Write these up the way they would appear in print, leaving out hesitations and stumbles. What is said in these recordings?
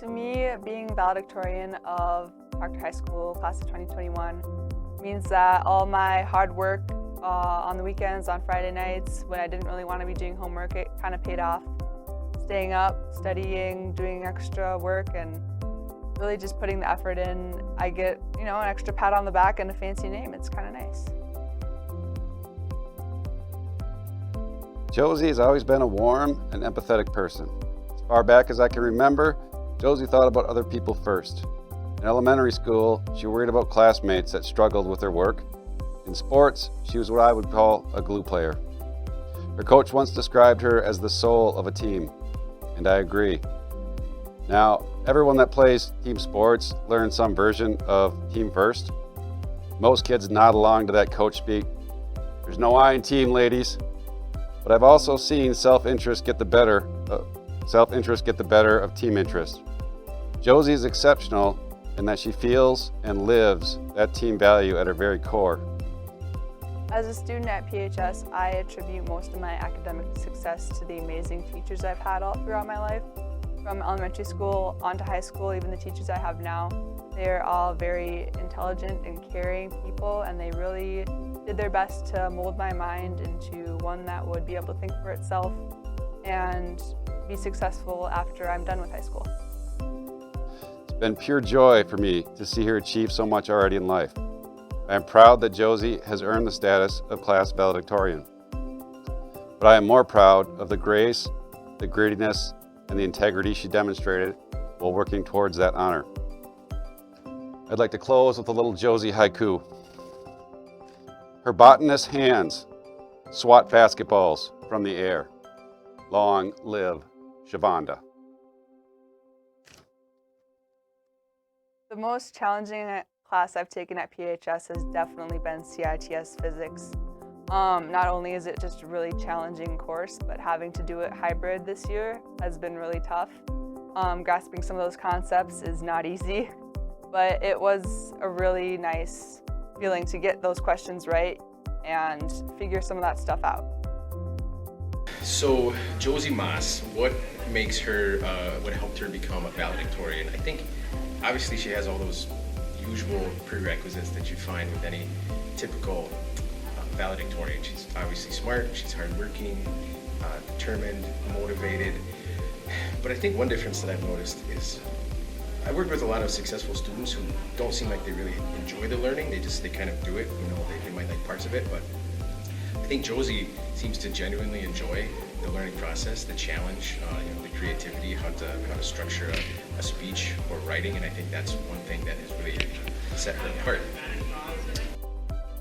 To me, being valedictorian of Proctor High School, class of 2021, means that all my hard work on the weekends, on Friday nights, when I didn't really want to be doing homework, it kind of paid off. Staying up, studying, doing extra work, and really just putting the effort in. I get, an extra pat on the back and a fancy name. It's kind of nice. Josie has always been a warm and empathetic person. As far back as I can remember, Josie thought about other people first. In elementary school, she worried about classmates that struggled with their work. In sports, she was what I would call a glue player. Her coach once described her as the soul of a team, and I agree. Now, everyone that plays team sports learns some version of team first. Most kids nod along to that coach speak. There's no I in team, ladies. But I've also seen self-interest get the better of team interest. Josie is exceptional in that she feels and lives that team value at her very core. As a student at PHS, I attribute most of my academic success to the amazing teachers I've had all throughout my life. From elementary school on to high school, even the teachers I have now, they're all very intelligent and caring people, and they really did their best to mold my mind into one that would be able to think for itself and be successful after I'm done with high school. It's been pure joy for me to see her achieve so much already in life. I am proud that Josie has earned the status of class valedictorian. But I am more proud of the grace, the grittiness, and the integrity she demonstrated while working towards that honor. I'd like to close with a little Josie haiku. Her botanist hands swat basketballs from the air. Long live Shavonda. The most challenging class I've taken at PHS has definitely been CITS physics. Not only is it just a really challenging course, but having to do it hybrid this year has been really tough. Grasping some of those concepts is not easy, but it was a really nice feeling to get those questions right and figure some of that stuff out. So Josie Maahs, what makes her, what helped her become a valedictorian? I think obviously she has all those usual prerequisites that you find with any typical valedictorian. She's obviously smart, she's hardworking, determined, motivated. But I think one difference that I've noticed is I worked with a lot of successful students who don't seem like they really enjoy the learning. They kind of do it, they might like parts of it, but I think Josie seems to genuinely enjoy the learning process, the challenge, the creativity, how to structure a speech or writing, and I think that's one thing that has really set her apart.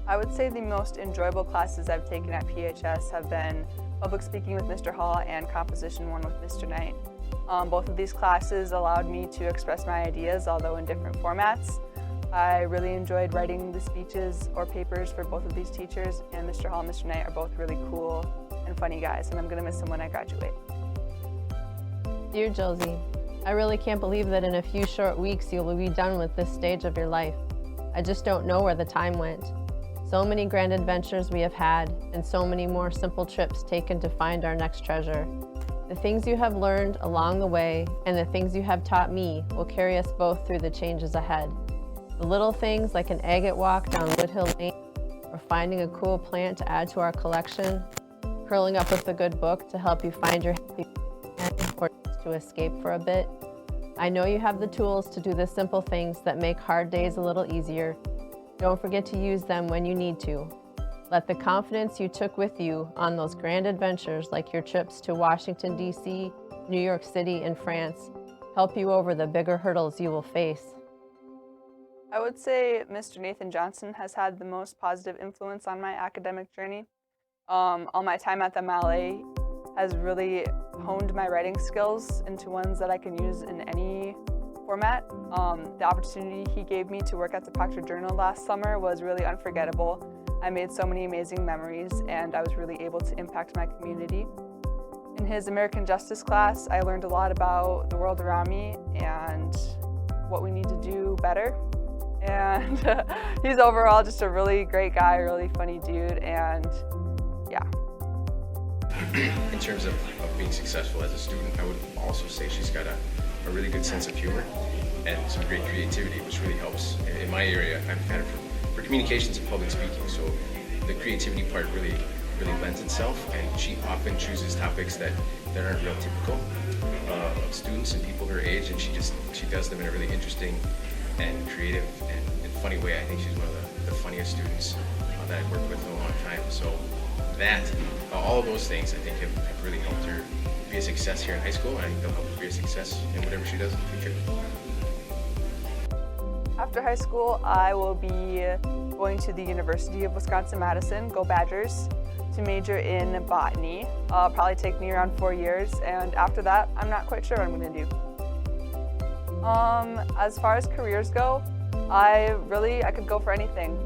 I would say the most enjoyable classes I've taken at PHS have been public speaking with Mr. Hall and composition 1 with Mr. Knight. Both of these classes allowed me to express my ideas, although in different formats. I really enjoyed writing the speeches or papers for both of these teachers, and Mr. Hall and Mr. Knight are both really cool and funny guys, and I'm going to miss them when I graduate. Dear Josie, I really can't believe that in a few short weeks you will be done with this stage of your life. I just don't know where the time went. So many grand adventures we have had, and so many more simple trips taken to find our next treasure. The things you have learned along the way and the things you have taught me will carry us both through the changes ahead. The little things like an agate walk down Woodhill Lane, or finding a cool plant to add to our collection, curling up with a good book to help you find your happy or just to escape for a bit. I know you have the tools to do the simple things that make hard days a little easier. Don't forget to use them when you need to. Let the confidence you took with you on those grand adventures, like your trips to Washington, D.C., New York City, and France, help you over the bigger hurdles you will face. I would say Mr. Nathan Johnson has had the most positive influence on my academic journey. All my time at the Maahs has really honed my writing skills into ones that I can use in any format. The opportunity he gave me to work at the Proctor Journal last summer was really unforgettable. I made so many amazing memories, and I was really able to impact my community. In his American Justice class, I learned a lot about the world around me and what we need to do better. And he's overall just a really great guy, really funny dude, and yeah. In terms of being successful as a student, I would also say she's got a a really good sense of humor and some great creativity, which really helps. In my area, I'm kind of for communications and public speaking, so the creativity part really lends itself, and she often chooses topics that aren't real typical of students and people her age, and she does them in a really interesting and creative and funny way. I think she's one of the funniest students that I've worked with in a long time. So that, all of those things, I think have really helped her be a success here in high school, and I think they'll help her be a success in whatever she does in the future. After high school, I will be going to the University of Wisconsin-Madison, go Badgers, to major in botany. Probably take me around 4 years, and after that, I'm not quite sure what I'm going to do. As far as careers go, I could go for anything.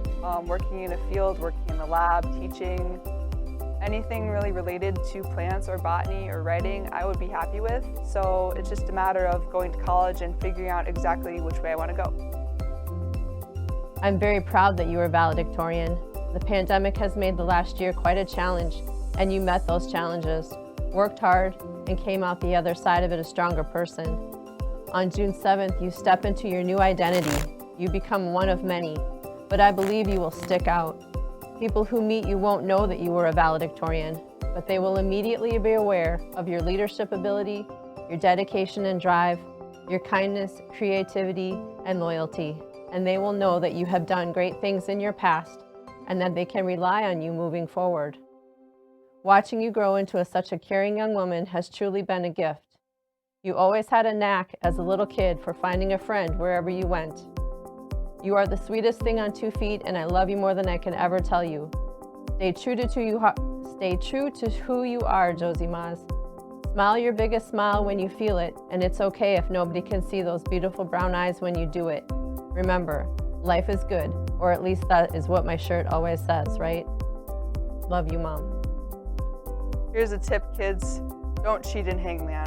Working in a field, working in the lab, teaching, anything really related to plants or botany or writing, I would be happy with. So it's just a matter of going to college and figuring out exactly which way I want to go. I'm very proud that you were valedictorian. The pandemic has made the last year quite a challenge, and you met those challenges, worked hard, and came out the other side of it a stronger person. On June 7th, you step into your new identity. You become one of many, but I believe you will stick out. People who meet you won't know that you were a valedictorian, but they will immediately be aware of your leadership ability, your dedication and drive, your kindness, creativity, and loyalty. And they will know that you have done great things in your past and that they can rely on you moving forward. Watching you grow into such a caring young woman has truly been a gift. You always had a knack as a little kid for finding a friend wherever you went. You are the sweetest thing on 2 feet, and I love you more than I can ever tell you. Stay true to who you are, Josie Maahs. Smile your biggest smile when you feel it, and it's okay if nobody can see those beautiful brown eyes when you do it. Remember, life is good, or at least that is what my shirt always says, right? Love you, Mom. Here's a tip, kids. Don't cheat in Hangman.